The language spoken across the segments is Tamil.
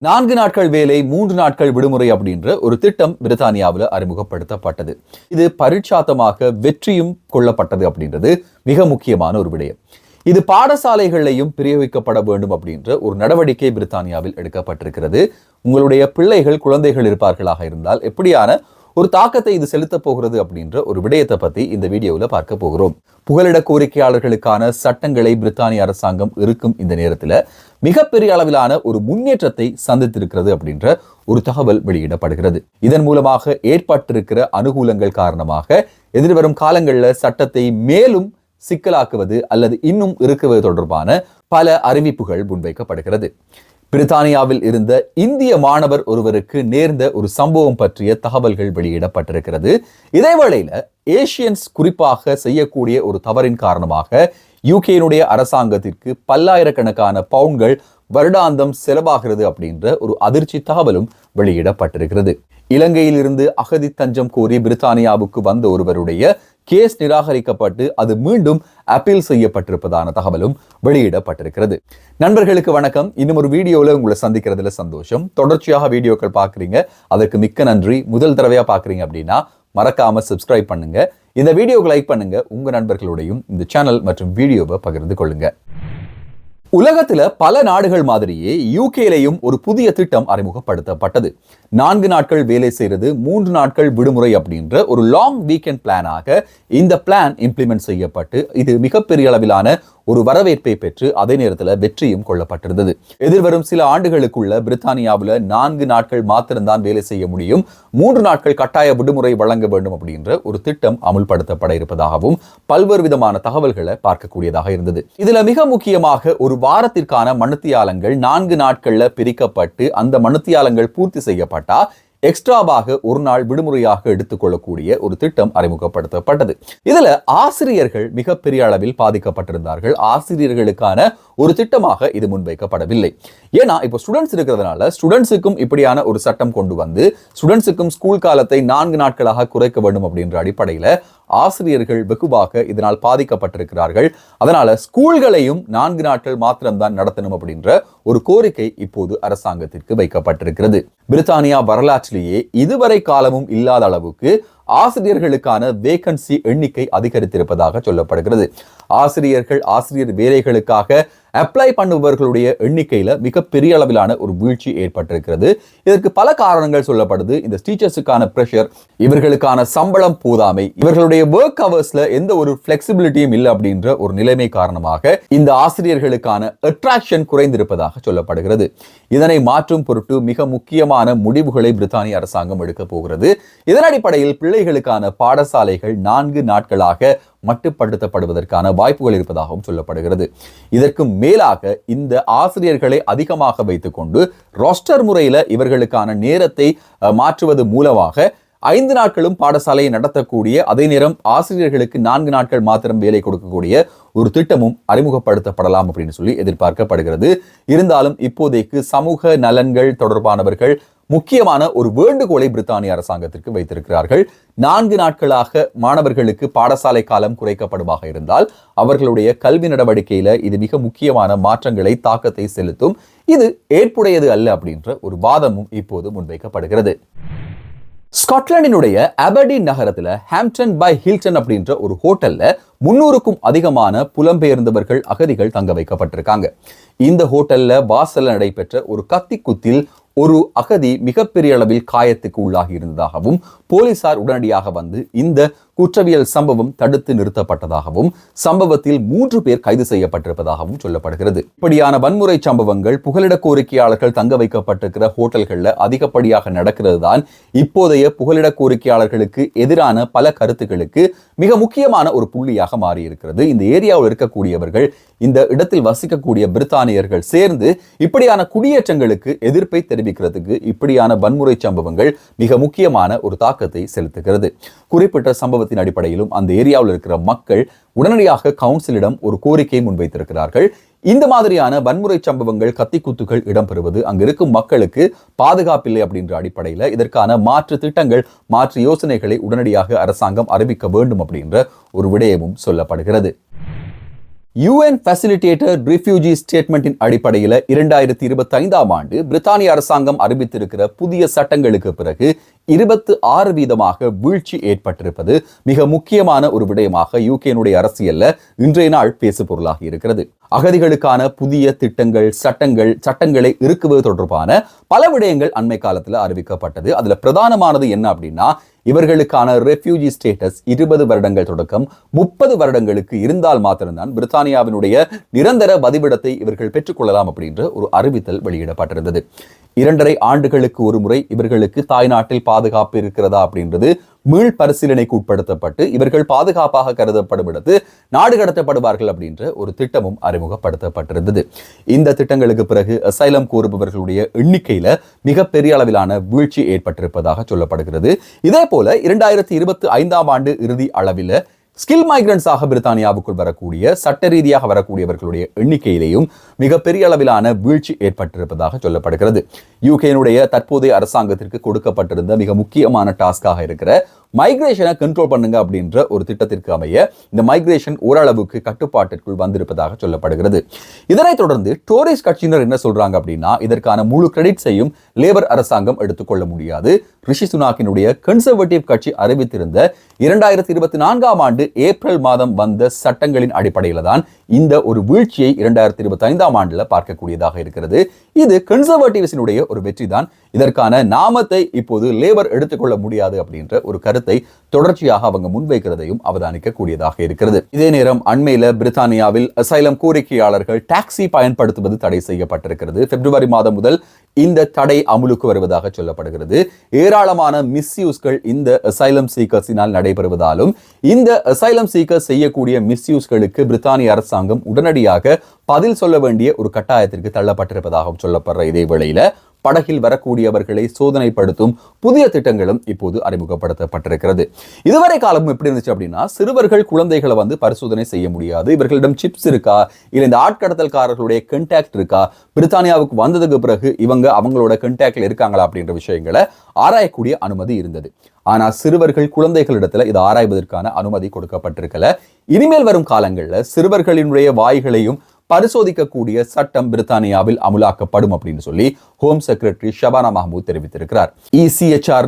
4 நாட்கள் வேலை 3 நாட்கள் விடுமுறை அப்படின்ற ஒரு திட்டம் பிரித்தானியாவில் அறிமுகப்படுத்தப்பட்டது. இது பரீட்சாத்தமாக வெற்றியும் கொள்ளப்பட்டது அப்படின்றது மிக முக்கியமான ஒரு விடயம். இது பாடசாலைகளையும் பிரயோகிக்கப்பட வேண்டும் அப்படின்ற ஒரு நடவடிக்கை பிரித்தானியாவில் எடுக்கப்பட்டிருக்கிறது. உங்களுடைய பிள்ளைகள் குழந்தைகள் இருப்பார்களாக இருந்தால் எப்படியான ஒரு தாக்கத்தை இது செலுத்த போகிறது அப்படின்ற ஒரு விடயத்தை பத்தி இந்த வீடியோவில் பார்க்க போகிறோம். புகலிட கோரிக்கையாளர்களுக்கான சட்டங்களை பிரித்தானிய அரசாங்கம் இருக்கும் இந்த நேரத்தில் மிகப்பெரிய அளவிலான ஒரு முன்னேற்றத்தை சந்தித்திருக்கிறது அப்படின்ற ஒரு தகவல் வெளியிடப்படுகிறது. இதன் மூலமாக ஏற்பட்டிருக்கிற அனுகூலங்கள் காரணமாக எதிர்வரும் காலங்களில் சட்டத்தை மேலும் சிக்கலாக்குவது அல்லது இன்னும் இருக்குவது தொடர்பான பல அறிவிப்புகள் முன்வைக்கப்படுகிறது. பிரித்தானியாவில் இருந்த இந்திய மாணவர் ஒருவருக்கு நேர்ந்த ஒரு சம்பவம் பற்றிய தகவல்கள் வெளியிடப்பட்டிருக்கிறது. இதேவேளையில ஏசியன்ஸ் குறிப்பாக செய்யக்கூடிய ஒரு தவறின் காரணமாக யூகேனுடைய அரசாங்கத்திற்கு பல்லாயிரக்கணக்கான பவுண்ட்கள் வருடாந்தம் செலவாகிறது அப்படின்ற ஒரு அதிர்ச்சி தகவலும் வெளியிடப்பட்டிருக்கிறது. இலங்கையில் இருந்து அகதி தஞ்சம் கோரி பிரித்தானியாவுக்கு வந்த ஒருவருடைய கேஸ் நிராகரிக்கப்பட்டு அது மீண்டும் அப்பீல் செய்யப்பட்டிருப்பதான தகவலும் வெளியிடப்பட்டிருக்கிறது. நண்பர்களுக்கு வணக்கம். இன்னும் ஒரு வீடியோவில் உங்களை சந்திக்கிறதுல சந்தோஷம். தொடர்ச்சியாக வீடியோக்கள் பார்க்குறீங்க, அதற்கு மிக்க நன்றி. முதல் தடவையா பார்க்குறீங்க அப்படின்னா மறக்காம சப்ஸ்கிரைப் பண்ணுங்க, இந்த வீடியோக்கு லைக் பண்ணுங்க, உங்க நண்பர்களுடையும் இந்த சேனல் மற்றும் வீடியோவை பகிர்ந்து கொள்ளுங்க. உலகத்துல பல நாடுகள் மாதிரியே யூகேலையும் ஒரு புதிய திட்டம் அறிமுகப்படுத்தப்பட்டது. 4 நாட்கள் வேலை செய்யறது 3 நாட்கள் விடுமுறை அப்படின்ற ஒரு லாங் வீக்கெண்ட் பிளானாக இந்த பிளான் இம்ப்ளிமெண்ட் செய்யப்பட்டு இது மிகப்பெரிய அளவிலான ஒரு வரவேற்பை பெற்று அதே நேரத்தில் வெற்றியும் கொள்ளப்பட்டிருந்தது. எதிர்வரும் சில ஆண்டுகளுக்குள்ள பிரித்தானியாவில் 4 நாட்கள் மாத்திரம்தான் வேலை செய்ய முடியும், 3 நாட்கள் கட்டாய விடுமுறை வழங்க வேண்டும் அப்படின்ற ஒரு திட்டம் அமுல்படுத்தப்பட இருப்பதாகவும் பல்வேறு விதமான தகவல்களை பார்க்கக்கூடியதாக இருந்தது. இதுல மிக முக்கியமாக ஒரு வாரத்திற்கான மணித்தியாலங்கள் 4 நாட்கள்ல பிரிக்கப்பட்டு அந்த மணித்தியாலங்கள் பூர்த்தி செய்யப்பட்டா எக்ஸ்ட்ராவாக ஒரு நாள் விடுமுறையாக எடுத்துக்கொள்ளக்கூடிய ஒரு திட்டம் அறிமுகப்படுத்தப்பட்டது. இதுல ஆசிரியர்கள் மிகப்பெரிய அளவில் பாதிக்கப்பட்டிருந்தார்கள். ஆசிரியர்களுக்கான ஒரு திட்டமாக இது முன்வைக்கப்படவில்லை. ஏன்னா இப்போ ஸ்டூடெண்ட்ஸ் இருக்கிறதுனால ஸ்டூடெண்ட்ஸுக்கும் இப்படியான ஒரு சட்டம் கொண்டு வந்து ஸ்டூடெண்ட்ஸுக்கும் ஸ்கூல் காலத்தை 4 நாட்களாக குறைக்க வேண்டும் அப்படின்ற அடிப்படையில ஆசிரியர்கள் வெகுவாக இதனால் பாதிக்கப்பட்டிருக்கிறார்கள். அதனால ஸ்கூல்களையும் 4 நாட்கள் மாத்திரம்தான் நடத்தணும் அப்படின்ற ஒரு கோரிக்கை இப்போது அரசாங்கத்திற்கு வைக்கப்பட்டிருக்கிறது. பிரித்தானியா வரலாற்றிலேயே இதுவரை காலமும் இல்லாத அளவுக்கு ஆசிரியர்களுக்கான வேகன்சி எண்ணிக்கை அதிகரித்திருப்பதாக சொல்லப்படுகிறது. ஆசிரியர் வேலைகளுக்காக அப்ளை பண்ணுபவர்களுடைய எண்ணிக்கையில மிகப்பெரிய அளவிலான ஒரு வீழ்ச்சி ஏற்பட்டிருக்கிறது. இதற்கு பல காரணங்கள் சொல்லப்படுது. இந்த டீச்சர்ஸுக்கான பிரஷர், இவர்களுக்கான சம்பளம் போதாமை, இவர்களுடைய ஒர்க் ஹவர்ஸ்ல எந்த ஒரு பிளெக்சிபிலிட்டியும் இல்லை அப்படின்ற ஒரு நிலைமை காரணமாக இந்த ஆசிரியர்களுக்கான அட்ராக்ஷன் குறைந்திருப்பதாக சொல்லப்படுகிறது. இதனை மாற்றும் பொருட்டு மிக முக்கியமான முடிவுகளை பிரித்தானிய அரசாங்கம் எடுக்க போகிறது. இதன் அடிப்படையில் பிள்ளைகளுக்கான பாடசாலைகள் 4 நாட்களாக மட்டுப்படுத்தப்படுவதற்கான வாய்ப்புகள் இருப்பதாகவும் சொல்லப்படுகிறது. இதற்கு மேலாக இந்த ஆசிரியர்களை அதிகமாக வைத்துக் கொண்டு ரோஸ்டர் முறையில இவர்களுக்கான நேரத்தை மாற்றுவது மூலமாக 5 நாட்களும் பாடசாலையை நடத்தக்கூடிய அதே நேரம் ஆசிரியர்களுக்கு 4 நாட்கள் மாத்திரம் வேலை கொடுக்கக்கூடிய ஒரு திட்டமும் அறிமுகப்படுத்தப்படலாம் அப்படின்னு சொல்லி எதிர்பார்க்கப்படுகிறது. இருந்தாலும் இப்போதைக்கு சமூக நலன்கள் தொடர்பானவர்கள் முக்கியமான ஒரு வேண்டுகோளை பிரித்தானிய அரசாங்கத்திற்கு வைத்திருக்கிறார்கள். 4 நாட்களாக மாணவர்களுக்கு பாடசாலை காலம் குறைக்கப்படுமாக இருந்தால் அவர்களுடைய கல்வி நடவடிக்கையில இது மிக முக்கியமான மாற்றங்களை தாக்கத்தை செலுத்தும். இது ஏற்புடையது அல்ல அப்படின்ற ஒரு வாதமும் இப்போது முன்வைக்கப்படுகிறது. ஸ்காட்லாண்டினுடைய அபர்டீன் நகரத்துல ஹாம்ப்டன் பை ஹில்டன் அப்படின்ற ஒரு ஹோட்டல்ல 300க்கும் அதிகமான புலம்பெயர்ந்தவர்கள் அகதிகள் தங்க வைக்கப்பட்டிருக்காங்க. இந்த ஹோட்டல்ல வாசல்ல நடைபெற்ற ஒரு கத்தி குத்தில் ஒரு அகதி மிகப்பெரிய அளவில் காயத்துக்கு உள்ளாகி இருந்ததாகவும் போலீசார் உடனடியாக வந்து இந்த குற்றவியல் சம்பவம் தடுத்து நிறுத்தப்பட்டதாகவும் சம்பவத்தில் 3 பேர் கைது செய்யப்பட்டிருப்பதாகவும் சொல்லப்படுகிறது. இப்படியான வன்முறை சம்பவங்கள் புகலிட கோரிக்கையாளர்கள் தங்க வைக்கப்பட்டிருக்கிற ஹோட்டல்கள்ல அதிகப்படியாக நடக்கிறது தான் இப்போதைய புகலிட கோரிக்கையாளர்களுக்கு எதிரான பல கருத்துக்களுக்கு மிக முக்கியமான ஒரு புள்ளியாக மாறி இருக்கிறது. இந்த ஏரியாவில் இருக்கக்கூடியவர்கள், இந்த இடத்தில் வசிக்கக்கூடிய பிரித்தானியர்கள் சேர்ந்து இப்படியான குடியேற்றங்களுக்கு எதிர்ப்பை தெரிவிக்கிறதுக்கு இப்படியான வன்முறை சம்பவங்கள் மிக முக்கியமான ஒரு தாக்கத்தை செலுத்துகிறது. குறிப்பிட்ட சம்பவத்தின் அடிப்படையிலும் அந்த ஏரியாவில் இருக்கிற மக்கள் உடனடியாக கவுன்சிலிடம் ஒரு கோரிக்கை முன்வைத்திருக்கிறார்கள். இந்த மாதிரியான வன்முறை சம்பவங்கள், கத்திக்குத்துகள் இடம்பெறுவது அங்கு இருக்கும் மக்களுக்கு பாதுகாப்பில்லை அப்படின்ற அடிப்படையில் இதற்கான மாற்று திட்டங்கள், மாற்று யோசனைகளை உடனடியாக அரசாங்கம் அறிவிக்க வேண்டும் அப்படின்ற ஒரு விடயமும் சொல்லப்படுகிறது. UN ஃபெசிலிட்டேட்டர் ரிஃப்யூஜி ஸ்டேட்மெண்டின் அடிப்படையில் 2025ஆம் ஆண்டு பிரித்தானிய அரசாங்கம் அறிவித்திருக்கிற புதிய சட்டங்களுக்கு பிறகு 26% வீழ்ச்சி ஏற்பட்டிருப்பது மிக முக்கியமான ஒரு விடயமாக யூகேனுடைய அரசியல்ல இன்றைய நாள் பேசு பொருளாக இருக்கிறது. அகதிகளுக்கான புதிய திட்டங்கள், சட்டங்களை இறுக்குவது தொடர்பான பல விடயங்கள் அண்மை காலத்தில் அறிவிக்கப்பட்டது. அதுல பிரதானமானது என்ன அப்படின்னா, இவர்களுக்கான ரெஃப்யூஜி ஸ்டேட்டஸ் 20 வருடங்கள் தொடக்கம் 30 வருடங்களுக்கு இருந்தால் மாத்திரம்தான் பிரித்தானியாவினுடைய நிரந்தர வதிவிடத்தை இவர்கள் பெற்றுக்கொள்ளலாம் அப்படின்ற ஒரு அறிவித்தல் வெளியிடப்பட்டிருந்தது. 2.5 ஆண்டுகளுக்கு ஒரு முறை இவர்களுக்கு தாய்நாட்டில் பாதுகாப்பு இருக்கிறதா அப்படின்றது மீள் பரிசீலனைக்கு உட்படுத்தப்பட்டு இவர்கள் பாதுகாப்பாக கருதப்படும் இடத்து நாடு கடத்தப்படுவார்கள் அப்படின்ற ஒரு திட்டமும் அறிமுகப்படுத்தப்பட்டிருந்தது. இந்த திட்டங்களுக்கு பிறகு அசைலம் கோருபவர்களுடைய எண்ணிக்கையில மிகப்பெரிய அளவிலான வீழ்ச்சி ஏற்பட்டிருப்பதாக சொல்லப்படுகிறது. இதே போல 2025ஆம் ஆண்டு இறுதி அளவில் ஸ்கில் மைக்ரன்ஸாக பிரித்தானியாவுக்குள் வரக்கூடிய சட்ட ரீதியாக வரக்கூடியவர்களுடைய எண்ணிக்கையிலேயும் மிகப்பெரிய அளவிலான வீழ்ச்சி ஏற்பட்டிருப்பதாக சொல்லப்படுகிறது. யூகேனுடைய தற்போதைய அரசாங்கத்திற்கு கொடுக்கப்பட்டிருந்த மிக முக்கியமான டாஸ்காக இருக்கிற மைக்ரேஷனை கண்ட்ரோல் பண்ணுங்க அப்படின்ற ஒரு திட்டத்திற்கு அமைய இந்த மைக்ரேஷன் ஓரளவுக்கு கட்டுப்பாட்டிற்குள் வந்திருப்பதாக சொல்லப்படுகிறது. இதனைத் தொடர்ந்து டோரிஸ் கட்சியினர் என்ன சொல்றாங்க அப்படின்னா, இதற்கான முழு கிரெடிட்ஸையும் லேபர் அரசாங்கம் எடுத்துக்கொள்ள முடியாது. ரிஷி சுனாக்கினுடைய கன்சர்வேட்டிவ் கட்சி அறிவித்திருந்த 2024ஆம் ஆண்டு ஏப்ரல் மாதம் வந்த சட்டங்களின் அடிப்படையில் தான் இந்த ஒரு வீழ்ச்சியை 2025ஆம் ஆண்டுல பார்க்கக்கூடியதாக இருக்கிறது. இது கன்சர்வேட்டிவ்ஸினுடைய ஒரு வெற்றி தான். இதற்கான நாமத்தை இப்போது லேபர் எடுத்துக்கொள்ள முடியாது அப்படின்ற ஒரு கருத்தை தொடர்ச்சியாக அவங்க முன்வைக்கிறதையும் அவதானிக்க கூடியதாக இருக்கிறது. இதே நேரம் அண்மையில பிரித்தானியாவில் அசைலம் கோரிக்கையாளர்கள் டாக்ஸி பயன்படுத்துவது தடை செய்யப்பட்டிருக்கிறது. பிப்ரவரி மாதம் முதல் இந்த தடை அமுலுக்கு வருவதாக சொல்லப்படுகிறது. ஏராளமான மிஸ்யூஸ்கள் இந்த அசைலம் சீக்கர்ஸினால் நடைபெறுவதாலும் இந்த அசைலம் சீக்கர் செய்யக்கூடிய மிஸ்யூஸ்களுக்கு பிரித்தானிய அரசாங்கம் உடனடியாக பதில் சொல்ல வேண்டிய ஒரு கட்டாயத்திற்கு தள்ளப்பட்டிருப்பதாகவும் சொல்லப்படுற இதே வேளையில படகில் வரக்கூடியவர்களை சோதனைப்படுத்தும் புதிய திட்டங்களும் இப்போது அறிமுகப்படுத்தப்பட்டிருக்கிறது. இதுவரை காலமும் எப்படி இருந்துச்சு அப்படின்னா, சிறுவர்கள் குழந்தைகளை பரிசோதனை செய்ய முடியாது. இவர்களிடம் சிப்ஸ் இருக்கா, இல்லை இந்த ஆட்கடத்தல்காரர்களுடைய கண்டாக்ட் இருக்கா, பிரித்தானியாவுக்கு வந்ததுக்கு பிறகு இவங்க அவங்களோட கண்டாக்ட்ல இருக்காங்களா அப்படின்ற விஷயங்களை ஆராயக்கூடிய அனுமதி இருந்தது. ஆனா சிறுவர்கள் குழந்தைகளிடத்துல இதை ஆராய்வதற்கான அனுமதி கொடுக்கப்பட்டிருக்கல. இனிமேல் வரும் காலங்களில் சிறுவர்களினுடைய வாய்களையும் பரிசோதிக்கக்கூடிய சட்டம் பிரித்தானியாவில் அமுலாக்கப்படும் அப்படின்னு சொல்லி ஹோம் செக்ரட்டரி ஷபானா மஹமூத் தெரிவித்திருக்கிறார். ECHR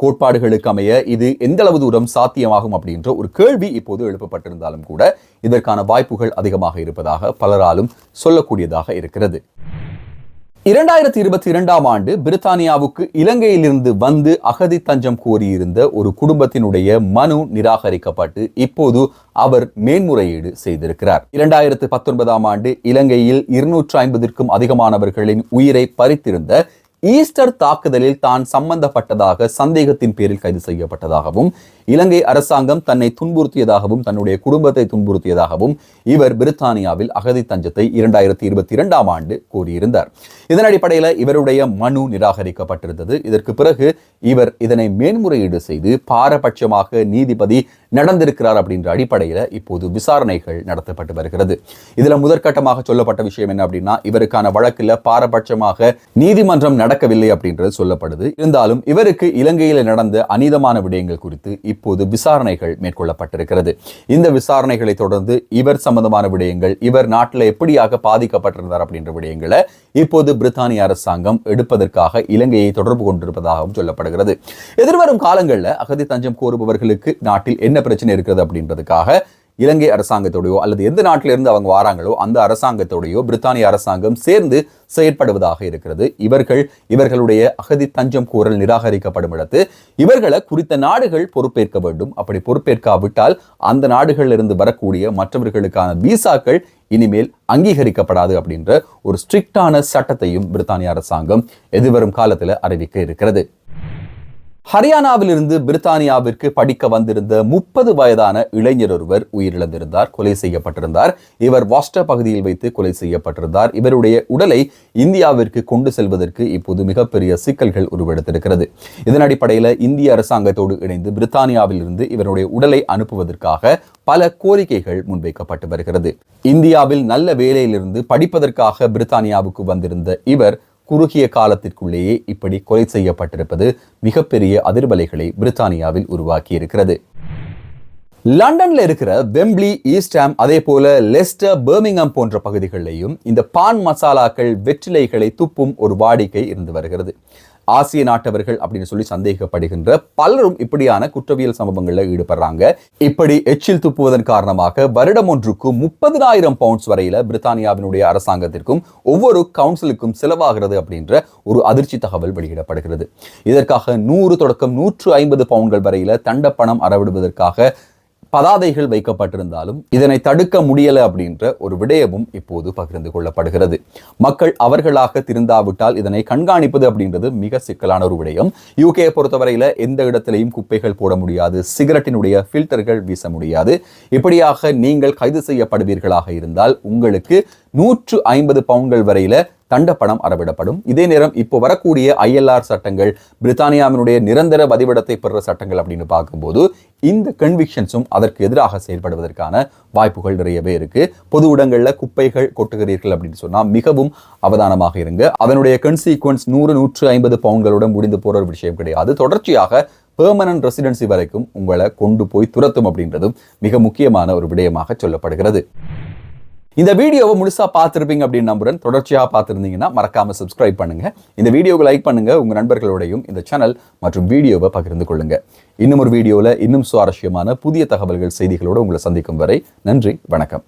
கோட்பாடுகளுக்கு அமைய இது எந்த அளவு தூரம் சாத்தியமாகும் அப்படின்ற ஒரு கேள்வி இப்போது எழுப்பப்பட்டிருந்தாலும் கூட இதற்கான வாய்ப்புகள் அதிகமாக இருப்பதாக பலராலும் சொல்லக்கூடியதாக இருக்கிறது. 2022ஆம் ஆண்டு பிரித்தானியாவுக்கு இலங்கையிலிருந்து வந்து அகதி தஞ்சம் கோரியிருந்த ஒரு குடும்பத்தினுடைய மனு நிராகரிக்கப்பட்டு இப்போது அவர் மேன்முறையீடு செய்திருக்கிறார். 2019ஆம் ஆண்டு இலங்கையில் 250க்கும் அதிகமானவர்களின் உயிரை பறித்திருந்த ஈஸ்டர் தாக்குதலில் தான் சம்பந்தப்பட்டதாக சந்தேகத்தின் பேரில் கைது செய்யப்பட்டதாகவும் இலங்கை அரசாங்கம் தன்னை துன்புறுத்தியதாகவும் தன்னுடைய குடும்பத்தை துன்புறுத்தியதாகவும் இவர் பிரித்தானியாவில் அகதி தஞ்சத்தை 2022ஆம் ஆண்டு கோரியிருந்தார். இதன் அடிப்படையில் இவருடைய மனு நிராகரிக்கப்பட்டிருந்தது. இதற்கு பிறகு இவர் இதனை மேன்முறையீடு செய்து பாரபட்சமாக நீதிபதி நடந்திருக்கிறார் அப்படின்ற அடிப்படையில் இப்போது விசாரணைகள் நடத்தப்பட்டு வருகிறது. இதுல முதற்கட்டமாக சொல்லப்பட்ட விஷயம் என்ன அப்படின்னா, இவருக்கான வழக்கில் பாரபட்சமாக நீதிமன்றம் நடக்கவில்லை அப்படின்றது சொல்லப்படுது. இருந்தாலும் இவருக்கு இலங்கையில் நடந்த அநீதமான விடயங்கள் குறித்து இப்போது விசாரணைகள் மேற்கொள்ளப்பட்டிருக்கிறது. இந்த விசாரணைகளை தொடர்ந்து இவர் சம்பந்தமான விடயங்கள், இவர் நாட்டில் எப்படியாக பாதிக்கப்பட்டிருந்தார் அப்படின்ற விடயங்களை இப்போது பிரித்தானிய அரசாங்கம் எடுப்பதற்காக இலங்கையை தொடர்பு கொண்டிருப்பதாகவும் சொல்லப்படுகிறது. எதிர்வரும் காலங்களில் அகதி தஞ்சம் கோருபவர்களுக்கு நாட்டில் என்ன பிரச்சனை இருக்கிறது அப்படின்றதுக்காக இலங்கை அரசாங்கத்தோடையோ அல்லது எந்த நாட்டிலிருந்து அவங்க வராங்களோ அந்த அரசாங்கத்தோடையோ பிரித்தானிய அரசாங்கம் சேர்ந்து செயற்படுவதாக இருக்கிறது. இவர்களுடைய அகதி தஞ்சம் கோரல் நிராகரிக்கப்படும் இடத்து இவர்களை குறித்த நாடுகள் பொறுப்பேற்க வேண்டும். அப்படி பொறுப்பேற்காவிட்டால் அந்த நாடுகளிலிருந்து வரக்கூடிய மற்றவர்களுக்கான விசாக்கள் இனிமேல் அங்கீகரிக்கப்படாது அப்படின்ற ஒரு ஸ்ட்ரிக்டான சட்டத்தையும் பிரித்தானிய அரசாங்கம் எதிர்வரும் காலத்தில் அறிவிக்க இருக்கிறது. ஹரியானாவிலிருந்து பிரித்தானியாவிற்கு படிக்க வந்திருந்த 30 வயதான இளைஞர் ஒருவர் உயிரிழந்திருந்தார், கொலை செய்யப்பட்டிருந்தார். இவர் வாஸ்டர் பகுதியில் வைத்து கொலை செய்யப்பட்டிருந்தார். இவருடைய உடலை இந்தியாவிற்கு கொண்டு செல்வதற்கு இப்போது மிகப்பெரிய சிக்கல்கள் உருவெடுத்திருக்கிறது. இதன் அடிப்படையில் இந்திய அரசாங்கத்தோடு இணைந்து பிரித்தானியாவிலிருந்து இவருடைய உடலை அனுப்புவதற்காக பல கோரிக்கைகள் முன்வைக்கப்பட்டு வருகிறது. இந்தியாவில் நல்ல வேலையிலிருந்து படிப்பதற்காக பிரித்தானியாவுக்கு வந்திருந்த இவர் குறுகிய காலத்திற்குள்ளேயே இப்படி கொலை செய்யப்பட்டிருப்பது மிகப்பெரிய அதிர்வலைகளை பிரித்தானியாவில் உருவாக்கி இருக்கிறது. லண்டன்ல இருக்கிற வெம்ப்ளி, ஈஸ்டாம், அதே போல லெஸ்டர், பர்மிங்ஹாம் போன்ற பகுதிகளிலேயும் இந்த பான் மசாலாக்கள், வெற்றிலைகளை துப்பும் ஒரு வாடிக்கை இருந்து வருகிறது. ஆசிய நாட்டவர்கள் அப்படின்னு சொல்லி சந்தேகப்படுகின்ற பலரும் இப்படியான குற்றவியல் சம்பவங்களில் ஈடுபடுறாங்க. இப்படி எச்சில் துப்புவதன் காரணமாக வருடம் ஒன்றுக்கு 30,000 பவுண்ட்ஸ் வரையில பிரித்தானியாவினுடைய அரசாங்கத்திற்கும் ஒவ்வொரு கவுன்சிலுக்கும் செலவாகிறது அப்படின்ற ஒரு அதிர்ச்சி தகவல் வெளியிடப்படுகிறது. இதற்காக 100 தொடக்கம் 150 பவுண்ட்கள் வரையில தண்டப்பணம் அறவிடுவதற்காக பதாதைகள் வைக்கப்பட்டிருந்தாலும் இதனை தடுக்க முடியல அப்படின்ற ஒரு விடயமும் இப்போது பகிர்ந்து கொள்ளப்படுகிறது. மக்கள் அவர்களாக திருந்தாவிட்டால் இதனை கண்காணிப்பது அப்படின்றது மிக சிக்கலான ஒரு விடயம். யூகே பொறுத்தவரையில எந்த இடத்திலையும் குப்பைகள் போட முடியாது, சிகரெட்டினுடைய ஃபில்டர்கள் வீச முடியாது. இப்படியாக நீங்கள் கைது செய்யப்படுவீர்களாக இருந்தால் உங்களுக்கு 150 பவுண்ட்கள் வரையில தண்டப்பணம் அறவிடப்படும். இதே நேரம் இப்போ வரக்கூடிய ILR சட்டங்கள், பிரித்தானியாவினுடைய நிரந்தர வதிவிடத்தை பெறுற சட்டங்கள் அப்படின்னு பார்க்கும்போது இந்த கன்விக்ஷன்ஸும் அதற்கு எதிராக செயல்படுவதற்கான வாய்ப்புகள் நிறையவே இருக்கு. பொது இடங்கள்ல குப்பைகள் கொட்டுகிறீர்கள் அப்படின்னு சொன்னா மிகவும் அவதானமாக இருங்க. அதனுடைய கன்சீக்வன்ஸ் 100-150 பவுண்ட்களுடன் முடிந்து போற ஒரு விஷயம் கிடையாது. தொடர்ச்சியாக பெர்மனன்ட் ரெசிடென்சி வரைக்கும் உங்களை கொண்டு போய் துரத்தும் அப்படின்றதும் மிக முக்கியமான ஒரு விடயமாக சொல்லப்படுகிறது. இந்த வீடியோவை முழுசா பார்த்துருப்பீங்க அப்படின்னு நம்புறேன். தொடர்ச்சியாக பார்த்துருந்தீங்கன்னா மறக்காம சப்ஸ்கிரைப் பண்ணுங்க. இந்த வீடியோவை லைக் பண்ணுங்க. உங்க நண்பர்களோடையும் இந்த சேனல் மற்றும் வீடியோவை பகிர்ந்து கொள்ளுங்க. இன்னும் ஒரு வீடியோவில் இன்னும் சுவாரஸ்யமான புதிய தகவல்கள், செய்திகளோடு உங்களை சந்திக்கும் வரை நன்றி, வணக்கம்.